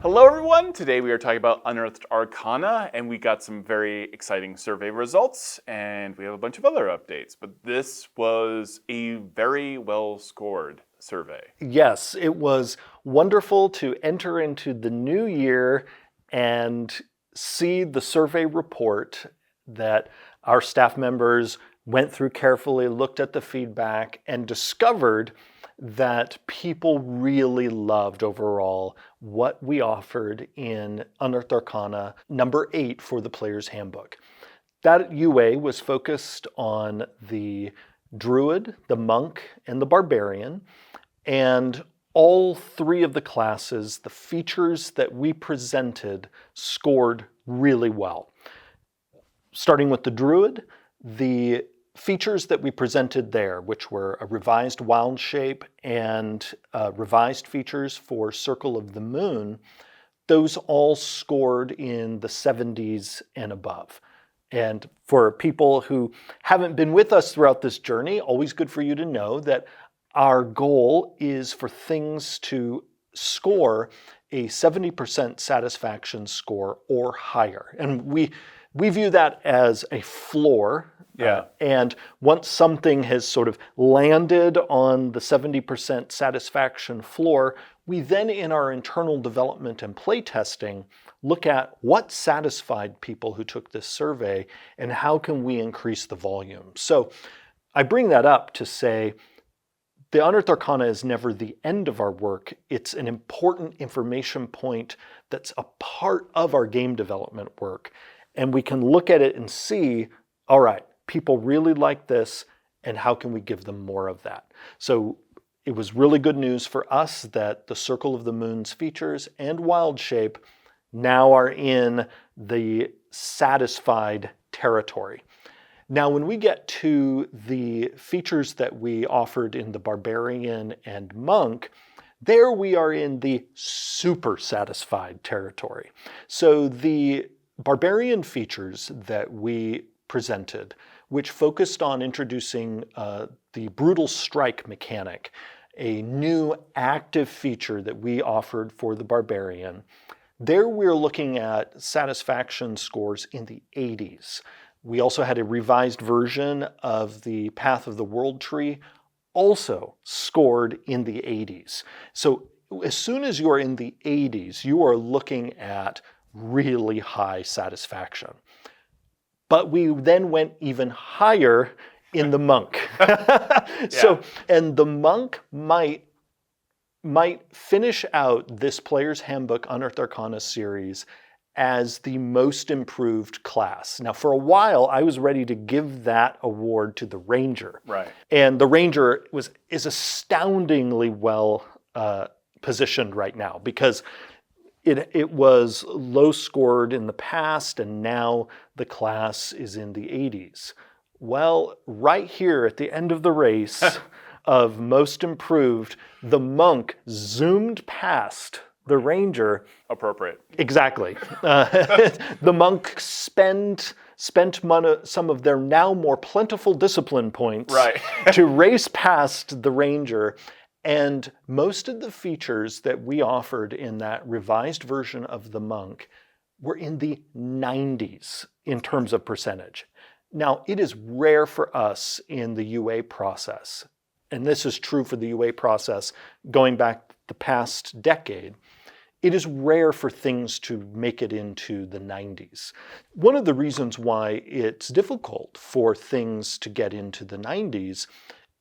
Hello everyone, today we are talking about Unearthed Arcana, and we got some very exciting survey results, and we have a bunch of other updates, but this was a very well scored survey. Yes, it was wonderful to enter into the new year and see the survey report that our staff members went through carefully, looked at the feedback, and discovered that people really loved overall what we offered in Unearthed Arcana number 8 for the Player's Handbook. That UA was focused on the Druid, the Monk, and the Barbarian, and all three of the classes, the features that we presented, scored really well. Starting with the Druid, the features that we presented there, which were a revised wild shape and revised features for Circle of the Moon, those all scored in the 70s and above. And for people who haven't been with us throughout this journey, always good for you to know that our goal is for things to score a 70% satisfaction score or higher. And we view that as a floor. And once something has sort of landed on the 70% satisfaction floor, we then in our internal development and playtesting look at what satisfied people who took this survey and how can we increase the volume. So I bring that up to say the Unearthed Arcana is never the end of our work. It's an important information point that's a part of our game development work. And we can look at it and see, all right, people really like this, and how can we give them more of that? So it was really good news for us that the Circle of the Moon's features and Wild Shape now are in the satisfied territory. Now, when we get to the features that we offered in the Barbarian and Monk, there we are in the super satisfied territory. So the Barbarian features that we presented, which focused on introducing the brutal strike mechanic, a new active feature that we offered for the Barbarian. There we're looking at satisfaction scores in the 80s. We also had a revised version of the Path of the World Tree, also scored in the 80s. So as soon as you're in the 80s, you are looking at really high satisfaction. But we then went even higher in the Monk. And the Monk might finish out this Player's Handbook Unearthed Arcana series as the most improved class. Now, for a while, I was ready to give that award to the Ranger. Right. And the Ranger is astoundingly well positioned right now because it was low scored in the past, and now the class is in the 80s. Well, right here at the end of the race of most improved, the Monk zoomed past the Ranger. Appropriate. Exactly. The Monk spent some of their now more plentiful discipline points to race past the Ranger. And most of the features that we offered in that revised version of the Monk were in the 90s in terms of percentage. Now, it is rare for us in the UA process, and this is true for the UA process going back the past decade, it is rare for things to make it into the 90s. One of the reasons why it's difficult for things to get into the 90s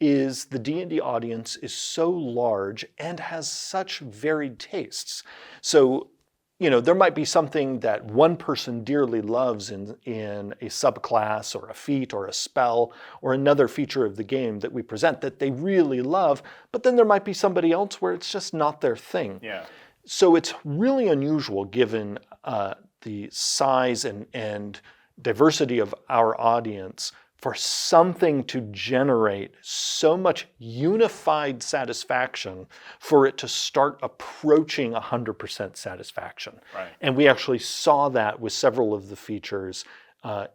is the D&D audience is so large and has such varied tastes. So, there might be something that one person dearly loves in a subclass or a feat or a spell or another feature of the game that we present that they really love, but then there might be somebody else where it's just not their thing. Yeah. So it's really unusual given the size and diversity of our audience for something to generate so much unified satisfaction for it to start approaching 100% satisfaction. Right. And we actually saw that with several of the features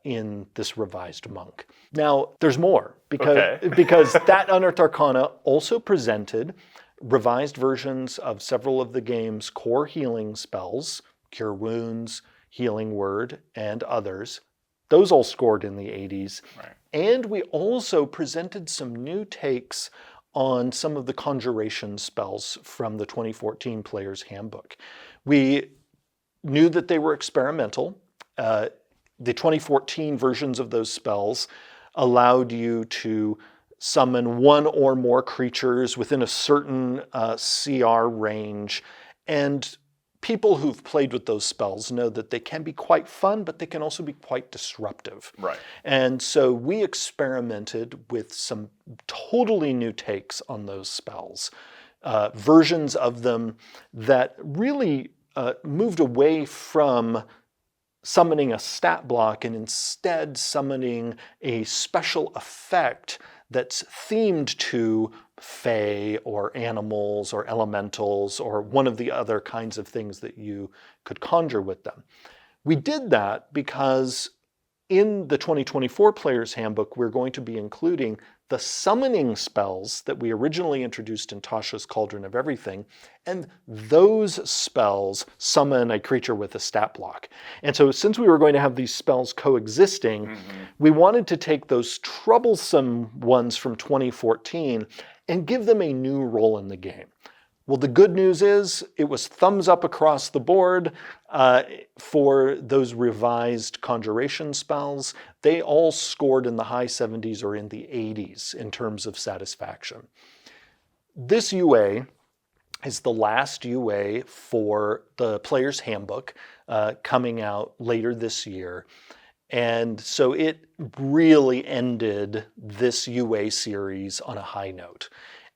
in this revised monk. Now, there's more, Okay. because that Unearthed Arcana also presented revised versions of several of the game's core healing spells, Cure Wounds, Healing Word, and others. Those all scored in the 80s. Right. And we also presented some new takes on some of the Conjuration spells from the 2014 Player's Handbook. We knew that they were experimental. The 2014 versions of those spells allowed you to summon one or more creatures within a certain CR range. And people who've played with those spells know that they can be quite fun, but they can also be quite disruptive. Right. And so we experimented with some totally new takes on those spells, versions of them that really moved away from summoning a stat block and instead summoning a special effect that's themed to fae or animals or elementals or one of the other kinds of things that you could conjure with them. We did that because in the 2024 Player's Handbook, we're going to be including the summoning spells that we originally introduced in Tasha's Cauldron of Everything, and those spells summon a creature with a stat block. And so since we were going to have these spells coexisting, we wanted to take those troublesome ones from 2014 and give them a new role in the game. Well, the good news is it was thumbs up across the board for those revised Conjuration spells. They all scored in the high 70s or in the 80s in terms of satisfaction. This UA is the last UA for the Player's Handbook coming out later this year. And so it really ended this UA series on a high note.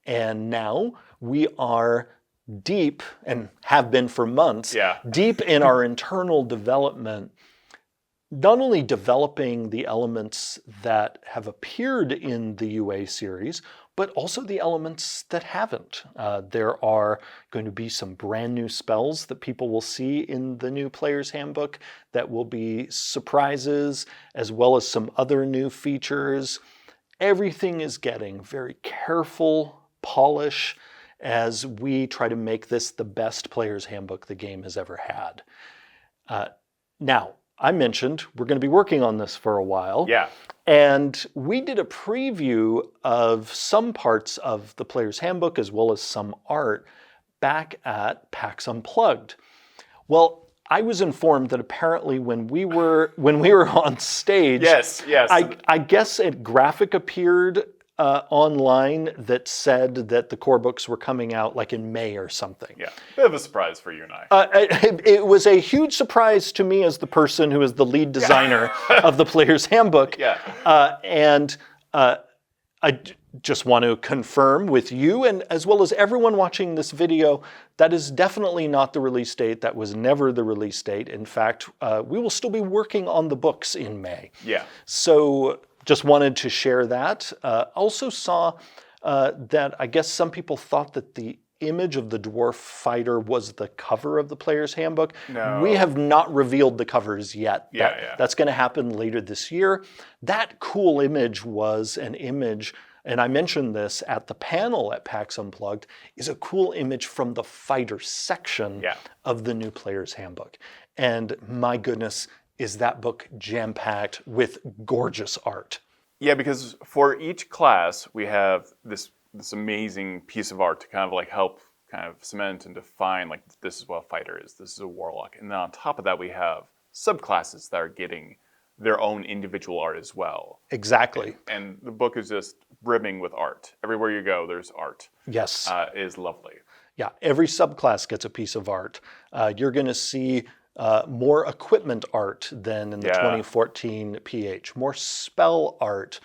And now we are deep, and have been for months, deep in our internal development, not only developing the elements that have appeared in the UA series, but also the elements that haven't. There are going to be some brand new spells that people will see in the new Player's Handbook that will be surprises, as well as some other new features. Everything is getting very careful polish as we try to make this the best Player's Handbook the game has ever had. Now, I mentioned we're going to be working on this for a while. Yeah. And we did a preview of some parts of the Player's Handbook as well as some art back at PAX Unplugged. Well, I was informed that apparently when we were on stage, yes. I guess a graphic appeared online that said that the core books were coming out like in May or something. Yeah, bit of a surprise for you and I. It was a huge surprise to me as the person who is the lead designer of the Player's Handbook. Yeah. And I just want to confirm with you and as well as everyone watching this video, that is definitely not the release date. That was never the release date. In fact, we will still be working on the books in May. Yeah. So just wanted to share that. Also saw that I guess some people thought that the image of the dwarf fighter was the cover of the Player's Handbook. No. We have not revealed the covers yet. That's going to happen later this year. That cool image was an image, and I mentioned this at the panel at PAX Unplugged, is a cool image from the fighter section of the new Player's Handbook. And my goodness, is that book jam-packed with gorgeous art. Yeah, because for each class, we have this amazing piece of art to kind of like help kind of cement and define, like, this is what a fighter is, this is a warlock. And then on top of that, we have subclasses that are getting their own individual art as well. Exactly. And the book is just brimming with art. Everywhere you go, there's art. Yes. It is lovely. Yeah, every subclass gets a pice of art. You're going to see more equipment art than in the 2014 PH, more spell art.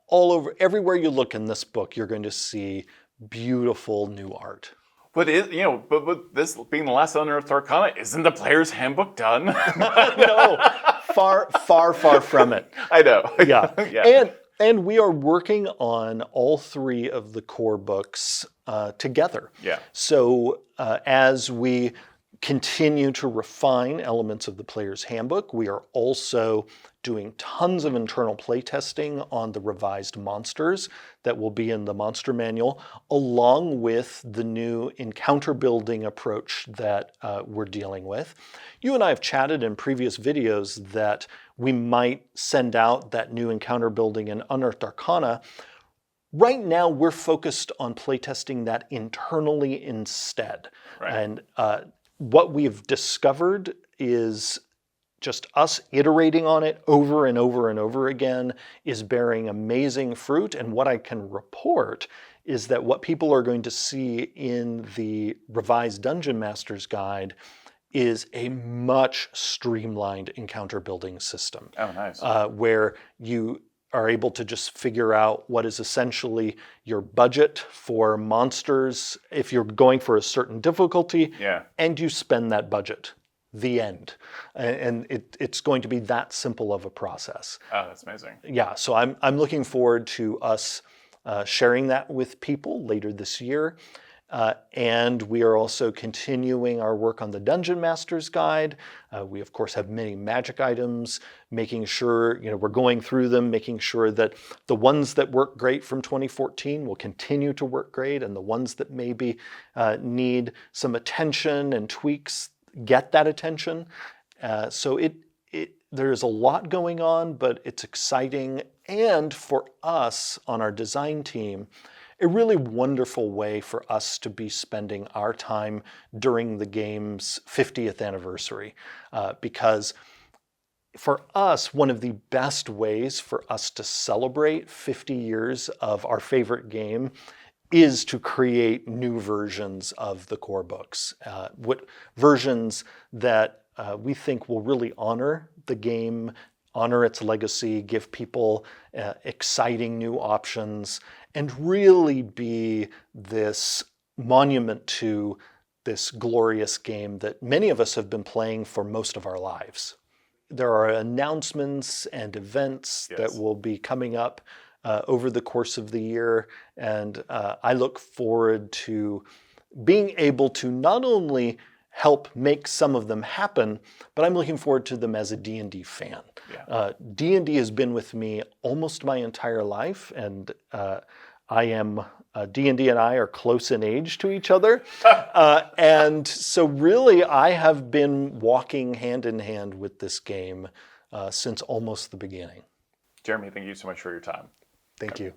All over, everywhere you look in this book, you're going to see beautiful new art. But but with this being the last Unearthed Arcana, isn't the Player's Handbook done? No, far from it. I know. Yeah. And we are working on all three of the core books together. Yeah. So as we continue to refine elements of the Player's Handbook, we are also doing tons of internal playtesting on the revised monsters that will be in the monster manual, along with the new encounter building approach that we're dealing with. You and I have chatted in previous videos that we might send out that new encounter building in Unearthed Arcana. Right now, we're focused on playtesting that internally instead. Right. And what we've discovered is just us iterating on it over and over and over again is bearing amazing fruit. And what I can report is that what people are going to see in the revised Dungeon Master's Guide is a much streamlined encounter building system. Oh, nice. Where you are able to just figure out what is essentially your budget for monsters if you're going for a certain difficulty, Yeah. and you spend that budget. The end. And it's going to be that simple of a process. Oh, that's amazing. Yeah, so I'm looking forward to us sharing that with people later this year. And we are also continuing our work on the Dungeon Master's Guide. We, of course, have many magic items, making sure, we're going through them, making sure that the ones that work great from 2014 will continue to work great, and the ones that maybe need some attention and tweaks get that attention. So there's a lot going on, but it's exciting. And for us on our design team, a really wonderful way for us to be spending our time during the game's 50th anniversary. Because for us, one of the best ways for us to celebrate 50 years of our favorite game is to create new versions of the core books. Versions that we think will really honor the game, honor its legacy, give people exciting new options, and really be this monument to this glorious game that many of us have been playing for most of our lives. There are announcements and events that will be coming up over the course of the year, and I look forward to being able to not only help make some of them happen, but I'm looking forward to them as a D&D fan. Yeah. D&D has been with me almost my entire life, and D&D and I are close in age to each other. And so really I have been walking hand in hand with this game since almost the beginning. Jeremy, thank you so much for your time. Thank you.